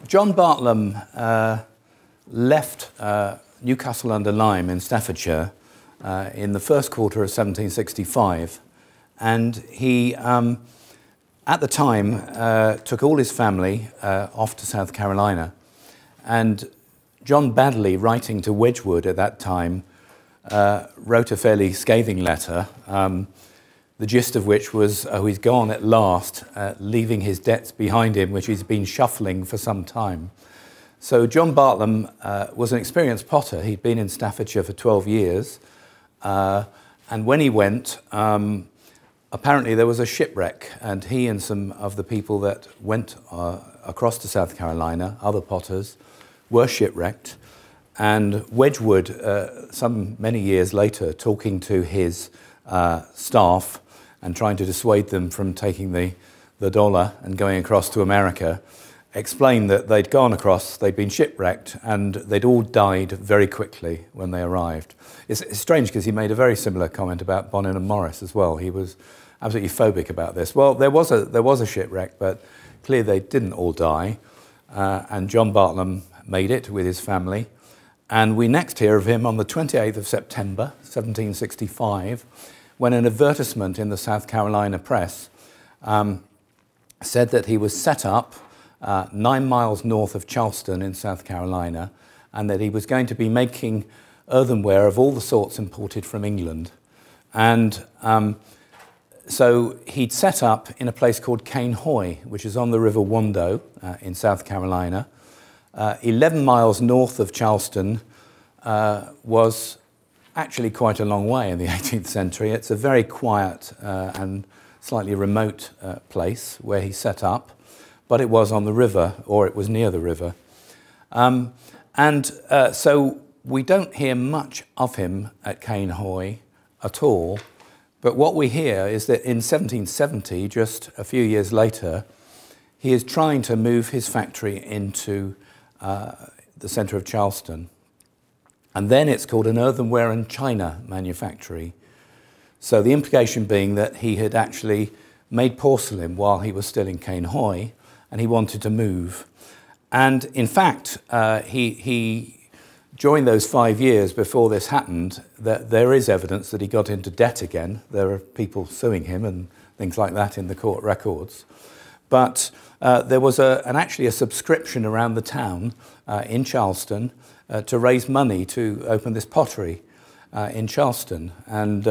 John Bartlam left Newcastle-under-Lyme in Staffordshire in the first quarter of 1765, and he, at the time, took all his family off to South Carolina. And John Baddeley, writing to Wedgwood at that time, wrote a fairly scathing letter, the gist of which was, oh, he's gone at last, leaving his debts behind him, which he's been shuffling for some time. So John Bartlam was an experienced potter. He'd been in Staffordshire for 12 years. And when he went, apparently there was a shipwreck, and he and some of the people that went across to South Carolina, other potters, were shipwrecked. And Wedgwood, many years later, talking to his staff and trying to dissuade them from taking the dollar and going across to America, explained that they'd gone across, they'd been shipwrecked, and they'd all died very quickly when they arrived. It's strange because he made a very similar comment about Bonin and Morris as well. He was absolutely phobic about this. Well, there was a shipwreck, but clearly they didn't all die, and John Bartlam made it with his family. And we next hear of him on the 28th of September, 1765, when an advertisement in the South Carolina press said that he was set up 9 miles north of Charleston in South Carolina, and that he was going to be making earthenware of all the sorts imported from England. And so he'd set up in a place called Cain Hoy, which is on the River Wando in South Carolina. 11 miles north of Charleston was actually quite a long way in the 18th century. It's a very quiet and slightly remote place where he set up, but it was on the river, or it was near the river. So we don't hear much of him at Cain Hoy at all, but what we hear is that in 1770, just a few years later, he is trying to move his factory into the centre of Charleston. And then it's called an earthenware and china manufactory. So the implication being that he had actually made porcelain while he was still in Cain Hoy, and he wanted to move. And in fact, during those 5 years before this happened, there is evidence that he got into debt again. There are people suing him and things like that in the court records. But there was actually a subscription around the town in Charleston to raise money to open this pottery in Charleston. And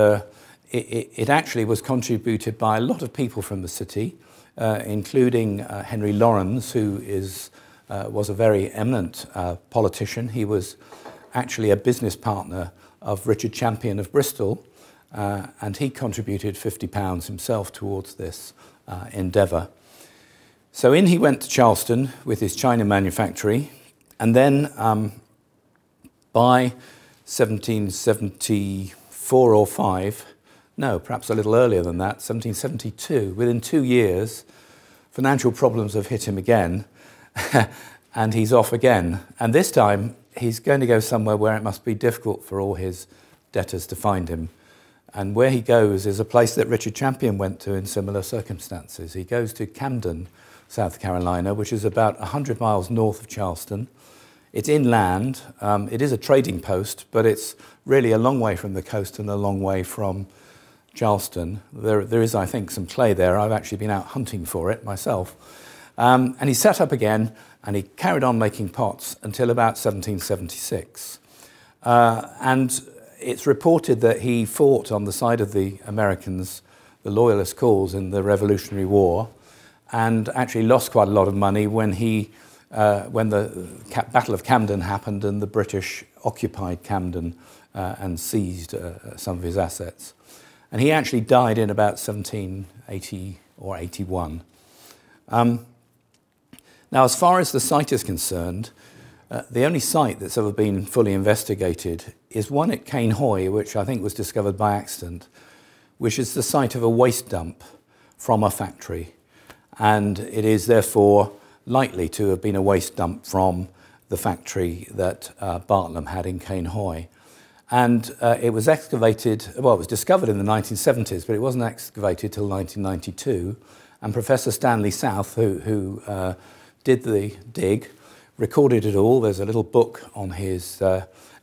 it actually was contributed by a lot of people from the city, including Henry Laurens, who was a very eminent politician. He was actually a business partner of Richard Champion of Bristol, and he contributed £50 himself towards this endeavour. So in he went to Charleston with his china manufactory, and then by 1774 or 5, no, perhaps a little earlier than that, 1772, within 2 years, financial problems have hit him again, and he's off again. And this time, he's going to go somewhere where it must be difficult for all his debtors to find him. And where he goes is a place that Richard Champion went to in similar circumstances. He goes to Camden, South Carolina, which is about 100 miles north of Charleston. It's inland. It is a trading post, but it's really a long way from the coast and a long way from Charleston. There is, I think, some clay there. I've actually been out hunting for it myself. And he set up again, and he carried on making pots until about 1776. And it's reported that he fought on the side of the Americans, the Loyalist cause in the Revolutionary War, and actually lost quite a lot of money when the Battle of Camden happened and the British occupied Camden and seized some of his assets. And he actually died in about 1780 or 81. Now, as far as the site is concerned, the only site that's ever been fully investigated is one at Cain Hoy, which I think was discovered by accident, which is the site of a waste dump from a factory. And it is therefore likely to have been a waste dump from the factory that Bartlam had in Cain Hoy. And it was excavated, well, it was discovered in the 1970s, but it wasn't excavated till 1992. And Professor Stanley South, who did the dig, recorded it all. There's a little book on his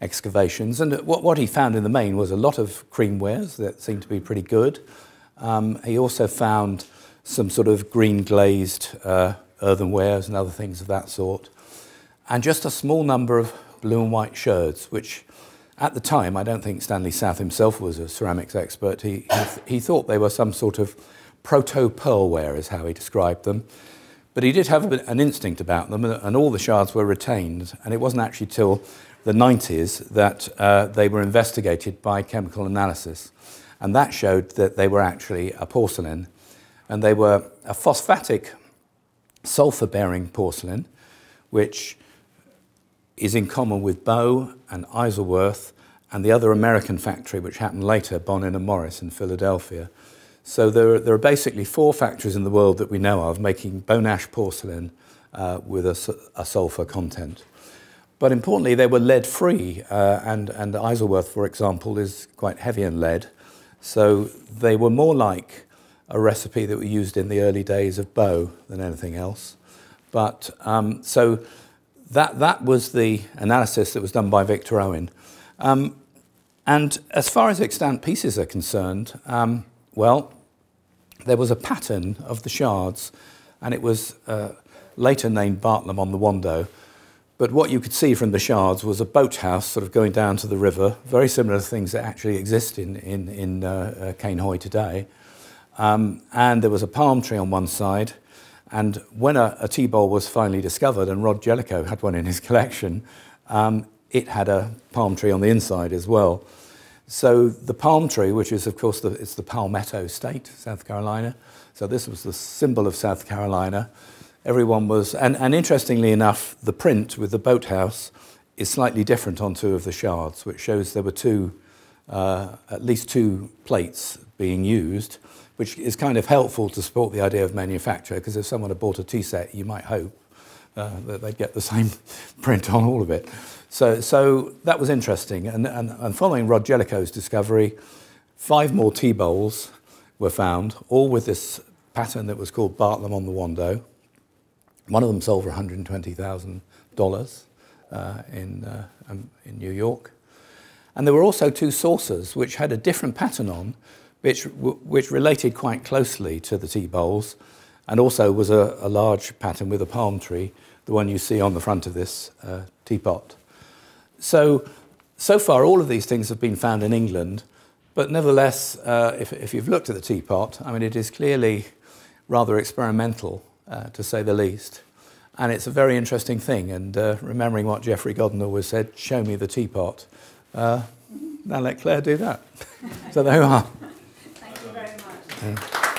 excavations, and what he found in the main was a lot of creamwares that seemed to be pretty good. He also found some sort of green glazed earthenwares and other things of that sort, and just a small number of blue and white sherds, which at the time, I don't think Stanley South himself was a ceramics expert. He thought they were some sort of proto-pearlware, is how he described them. But he did have an instinct about them, and all the shards were retained. And it wasn't actually till the 90s that they were investigated by chemical analysis. And that showed that they were actually a porcelain. And they were a phosphatic sulfur-bearing porcelain, which is in common with Bow and Isleworth and the other American factory, which happened later, Bonin and Morris in Philadelphia. So there are basically 4 factories in the world that we know of making bone ash porcelain with a sulfur content. But importantly, they were lead-free, and Isleworth, for example, is quite heavy in lead. So they were more like a recipe that we used in the early days of Bow than anything else. But so that was the analysis that was done by Victor Owen. And as far as extant pieces are concerned, well, there was a pattern of the shards, and it was later named Bartlam on the Wando. But what you could see from the shards was a boathouse sort of going down to the river, very similar to things that actually exist in Cain Hoy today. And there was a palm tree on one side. And when a tea bowl was finally discovered, and Rod Jellicoe had one in his collection, it had a palm tree on the inside as well. So the palm tree, which is, of course, it's the palmetto state, South Carolina. So this was the symbol of South Carolina. Everyone was, and interestingly enough, the print with the boathouse is slightly different on 2 of the shards, which shows there were at least 2 plates being used, which is kind of helpful to support the idea of manufacture, because if someone had bought a tea set, you might hope that they'd get the same print on all of it. So that was interesting. And following Rod Jellicoe's discovery, 5 more tea bowls were found, all with this pattern that was called Bartlam on the Wando. One of them sold for $120,000 in New York. And there were also 2 saucers which had a different pattern on, which related quite closely to the tea bowls, and also was a large pattern with a palm tree, the one you see on the front of this teapot. So far all of these things have been found in England, but nevertheless, if you've looked at the teapot, I mean, it is clearly rather experimental, to say the least. And it's a very interesting thing, and remembering what Geoffrey Godden always said, show me the teapot. Now let Claire do that. So there you are. Thank you very much.